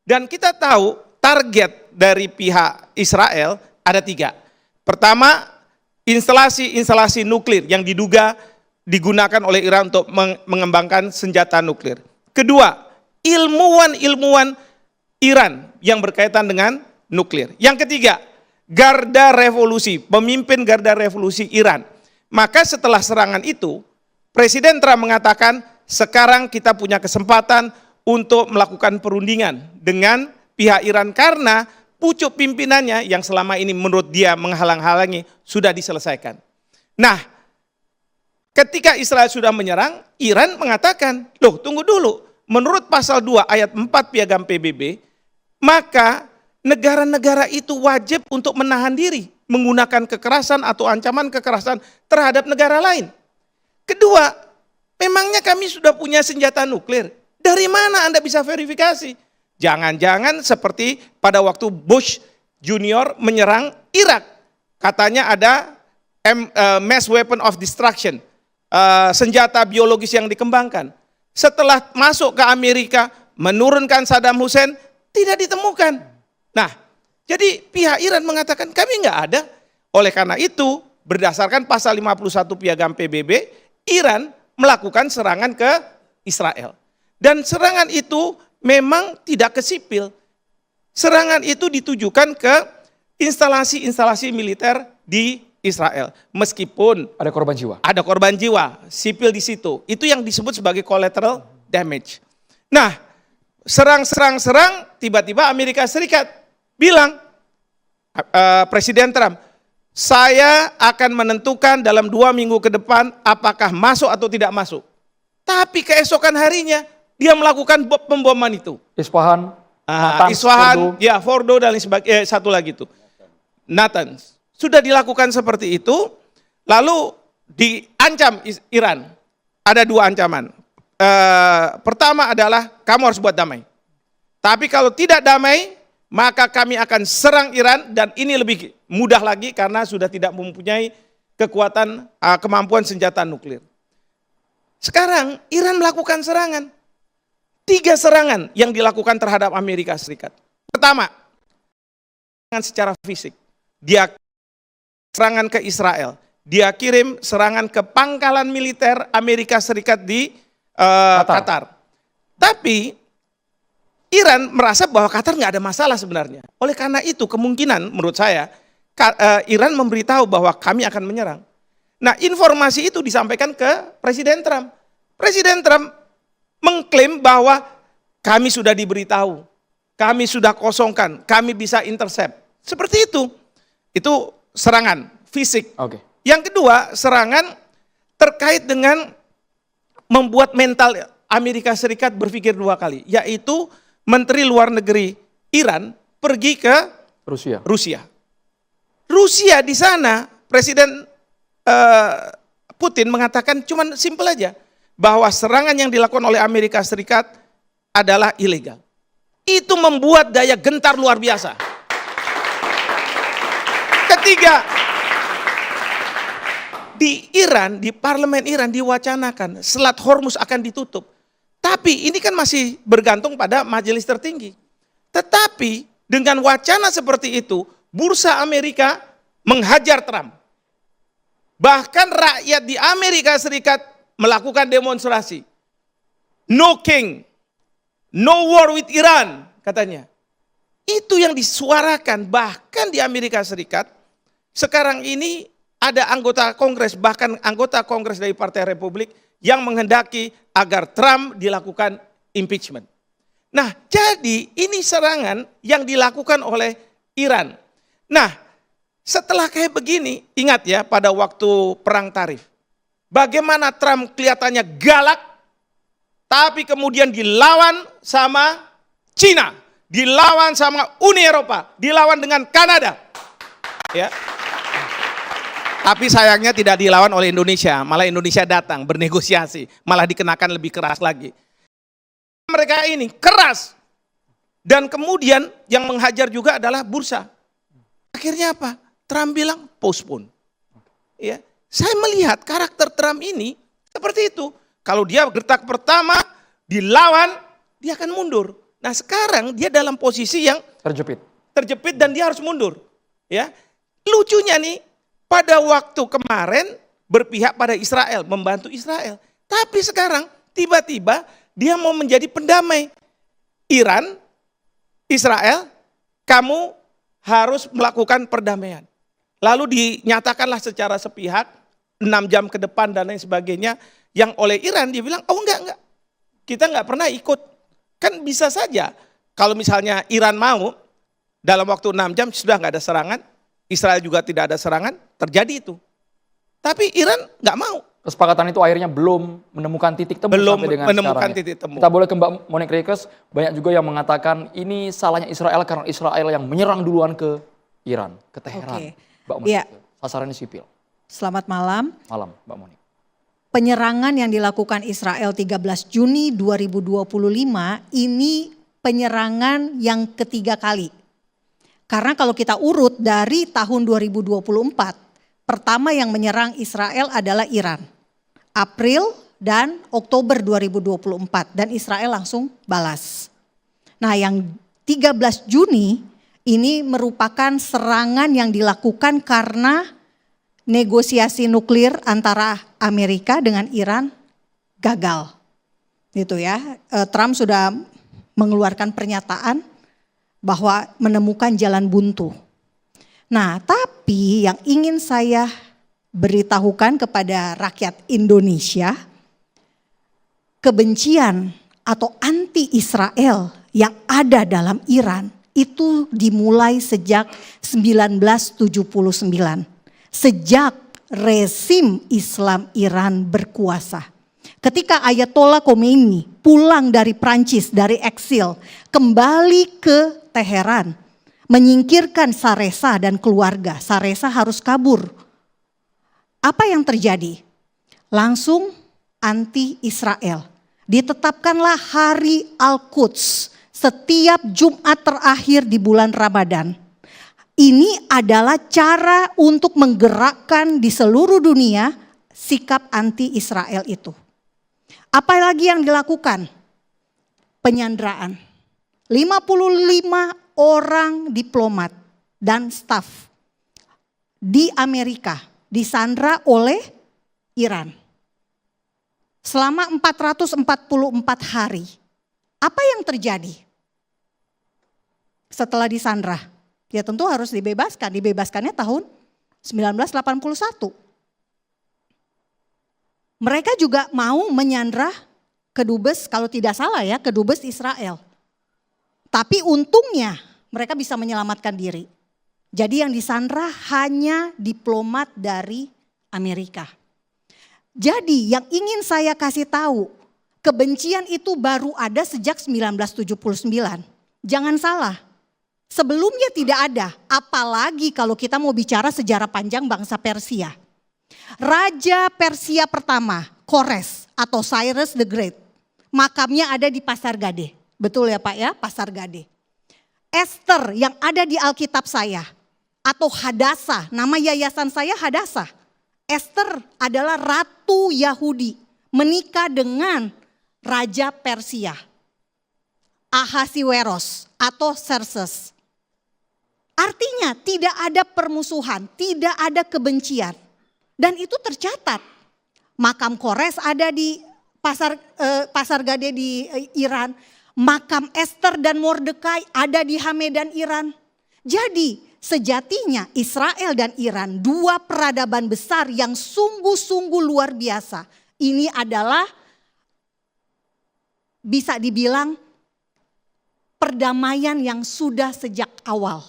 Dan kita tahu target dari pihak Israel ada 3. Pertama, instalasi nuklir yang diduga digunakan oleh Iran untuk mengembangkan senjata nuklir. Kedua, ilmuwan Iran yang berkaitan dengan nuklir. Yang ketiga, garda revolusi, pemimpin garda revolusi Iran. Maka setelah serangan itu, Presiden Trump mengatakan, sekarang kita punya kesempatan untuk melakukan perundingan dengan pihak Iran karena pucuk pimpinannya yang selama ini menurut dia menghalang-halangi sudah diselesaikan. Nah, ketika Israel sudah menyerang, Iran mengatakan, loh tunggu dulu, menurut pasal 2 ayat 4 Piagam PBB, maka negara-negara itu wajib untuk menahan diri, menggunakan kekerasan atau ancaman kekerasan terhadap negara lain. Kedua, memangnya kami sudah punya senjata nuklir? Dari mana Anda bisa verifikasi? Jangan-jangan seperti pada waktu Bush Junior menyerang Irak. Katanya ada mass weapon of destruction, senjata biologis yang dikembangkan. Setelah masuk ke Amerika, menurunkan Saddam Hussein, tidak ditemukan. Nah, jadi pihak Iran mengatakan kami nggak ada. Oleh karena itu, berdasarkan pasal 51 Piagam PBB, Iran melakukan serangan ke Israel. Dan serangan itu memang tidak ke sipil. Serangan itu ditujukan ke instalasi-instalasi militer di Israel. Meskipun ada korban jiwa. Ada korban jiwa, sipil di situ. Itu yang disebut sebagai collateral damage. Nah, serang, tiba-tiba Amerika Serikat bilang, Presiden Trump, saya akan menentukan dalam 2 minggu ke depan apakah masuk atau tidak masuk. Tapi keesokan harinya, dia melakukan pemboman itu. Isfahan, Isfahan, ya Fordo dan sebagainya, satu lagi itu. Natanz. Sudah dilakukan seperti itu, lalu diancam Iran. Ada 2 ancaman. Pertama adalah kamu harus buat damai. Tapi kalau tidak damai, maka kami akan serang Iran dan ini lebih mudah lagi karena sudah tidak mempunyai kekuatan kemampuan senjata nuklir. Sekarang Iran melakukan serangan. 3 serangan yang dilakukan terhadap Amerika Serikat. Pertama, serangan secara fisik. Dia serangan ke Israel. Dia kirim serangan ke pangkalan militer Amerika Serikat di Qatar. Tapi Iran merasa bahwa Qatar nggak ada masalah sebenarnya. Oleh karena itu kemungkinan menurut saya Iran memberitahu bahwa kami akan menyerang. Nah, informasi itu disampaikan ke Presiden Trump. Presiden Trump mengklaim bahwa kami sudah diberitahu, kami sudah kosongkan, kami bisa intercept. Seperti itu. Itu serangan fisik. Oke. Yang kedua, serangan terkait dengan membuat mental Amerika Serikat berpikir 2 kali, yaitu Menteri Luar Negeri Iran pergi ke Rusia. Rusia di sana, Presiden Putin mengatakan cuman simpel aja, bahwa serangan yang dilakukan oleh Amerika Serikat adalah ilegal. Itu membuat daya gentar luar biasa. Ketiga, di Iran, di parlemen Iran diwacanakan Selat Hormuz akan ditutup. Tapi ini kan masih bergantung pada majelis tertinggi. Tetapi dengan wacana seperti itu, bursa Amerika menghajar Trump. Bahkan rakyat di Amerika Serikat melakukan demonstrasi. No king, no war with Iran, katanya. Itu yang disuarakan bahkan di Amerika Serikat. Sekarang ini ada anggota Kongres, bahkan anggota Kongres dari Partai Republik yang menghendaki agar Trump dilakukan impeachment. Nah, jadi ini serangan yang dilakukan oleh Iran. Nah, setelah kayak begini, ingat ya pada waktu perang tarif. Bagaimana Trump kelihatannya galak, tapi kemudian dilawan sama Cina, dilawan sama Uni Eropa, dilawan dengan Kanada. Ya. Tapi sayangnya tidak dilawan oleh Indonesia, malah Indonesia datang bernegosiasi, malah dikenakan lebih keras lagi. Mereka ini keras. Dan kemudian yang menghajar juga adalah bursa. Akhirnya apa? Trump bilang postpone. Ya, saya melihat karakter Trump ini seperti itu. Kalau dia gertak pertama dilawan, dia akan mundur. Nah sekarang dia dalam posisi yang terjepit dan dia harus mundur. Ya, lucunya nih, pada waktu kemarin berpihak pada Israel, membantu Israel. Tapi sekarang tiba-tiba dia mau menjadi pendamai. Iran, Israel, kamu harus melakukan perdamaian. Lalu dinyatakanlah secara sepihak, 6 jam ke depan dan lain sebagainya, yang oleh Iran dia bilang, oh enggak, kita enggak pernah ikut. Kan bisa saja, kalau misalnya Iran mau, dalam waktu 6 jam sudah enggak ada serangan, Israel juga tidak ada serangan, terjadi itu. Tapi Iran enggak mau. Kesepakatan itu akhirnya belum menemukan titik temu sampai dengan sekarang. Titik temu. Kita boleh ke Mbak Monique Riekes, banyak juga yang mengatakan ini salahnya Israel karena Israel yang menyerang duluan ke Iran, ke Teheran. Mbak Monique, sasarannya sipil. Selamat malam. Malam, Mbak Monique. Penyerangan yang dilakukan Israel 13 Juni 2025 ini penyerangan yang ketiga kali. Karena kalau kita urut dari tahun 2024, pertama yang menyerang Israel adalah Iran. April dan Oktober 2024 dan Israel langsung balas. Nah yang 13 Juni ini merupakan serangan yang dilakukan karena negosiasi nuklir antara Amerika dengan Iran gagal. Gitu ya. Trump sudah mengeluarkan pernyataan bahwa menemukan jalan buntu. Nah, tapi yang ingin saya beritahukan kepada rakyat Indonesia, kebencian atau anti-Israel yang ada dalam Iran itu dimulai sejak 1979. Sejak rezim Islam Iran berkuasa. Ketika Ayatollah Khomeini pulang dari Prancis, dari eksil, kembali ke Teheran, menyingkirkan Saresa dan keluarga. Saresa harus kabur. Apa yang terjadi? Langsung anti-Israel. Ditetapkanlah hari Al-Quds setiap Jumat terakhir di bulan Ramadan. Ini adalah cara untuk menggerakkan di seluruh dunia sikap anti-Israel itu. Apa lagi yang dilakukan? Penyanderaan. 55 orang diplomat dan staf di Amerika disandra oleh Iran. Selama 444 hari. Apa yang terjadi setelah disandra? Ya tentu harus dibebaskan. Dibebaskannya tahun 1981. Mereka juga mau menyandra kedubes, kalau tidak salah ya, kedubes Israel. Tapi untungnya mereka bisa menyelamatkan diri. Jadi yang disandra hanya diplomat dari Amerika. Jadi yang ingin saya kasih tahu, kebencian itu baru ada sejak 1979. Jangan salah, sebelumnya tidak ada. Apalagi kalau kita mau bicara sejarah panjang bangsa Persia. Raja Persia pertama, Kores atau Cyrus the Great. Makamnya ada di Pasar Gade. Betul ya Pak ya, Pasar Gade. Esther yang ada di Alkitab saya atau Hadassah, nama yayasan saya Hadassah. Esther adalah ratu Yahudi menikah dengan Raja Persia. Ahasiweros atau Xerxes. Artinya tidak ada permusuhan, tidak ada kebencian. Dan itu tercatat. Makam Kores ada di Pasar Gade di Iran. Makam Esther dan Mordekai ada di Hamedan Iran. Jadi sejatinya Israel dan Iran dua peradaban besar yang sungguh-sungguh luar biasa. Ini adalah bisa dibilang perdamaian yang sudah sejak awal.